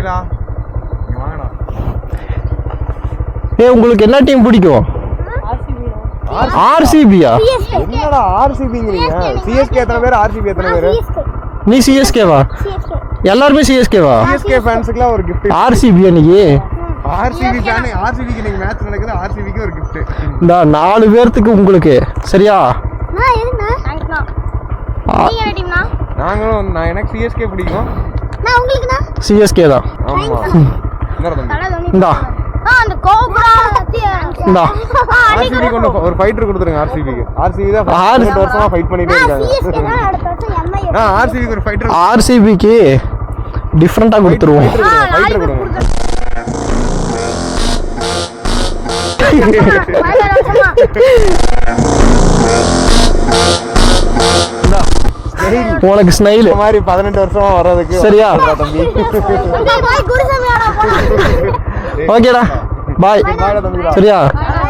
நிக்கிறா. இங்க வாங்கடா. உங்களுக்கு என்ன டீம் பிடிக்கும்? ஆர்சிபியா? என்னடா ஆர்சிபிங்கிறீங்க? சிஎஸ்கே எத்தனை பேர், ஆர்சிபி எத்தனை பேர்? நீ சிஎஸ்கேவா? எல்லாருமே சிஎஸ்கேவா? சிஎஸ்கே ஃபேன்ஸ்க்குலாம் ஒரு கிஃப்ட். ஆர்சிபியா நீங்க? ஆர்சிபி ஃபேன், ஆர்சிபிக்கு இன்னைக்கு மேட்ச் நடக்குது, ஆர்சிபிக்கு ஒரு கிஃப்ட். இந்த 4 பேர்த்துக்கு உங்களுக்கு சரியா? நாங்களும் எனக்கு சிஎஸ்கே பிடிக்கும். சிஎஸ்கே தான். ஆமா. இந்தா அந்த கோப்ரா இந்தா ஆர்சிபிக்கு ஒரு ஃபைட்டர் கொடுத்துருங்க. ஆர்சிபி தான் 8 வருஷமா ஃபைட் பண்ணிட்டே இருக்காங்க. ஆர்சிபிக்கு ஒரு ஃபைட்டர். ஆர்சிபிக்கு டிஃபரெண்டா கொடுத்துருவோம். ஃபைட்டர் கொடுங்க. உனக்கு ஸ்னைல் மாதிரி 18 வருஷமா வர்றதுக்கு சரியா தம்பி. ஓகேடா பாய் சரியா.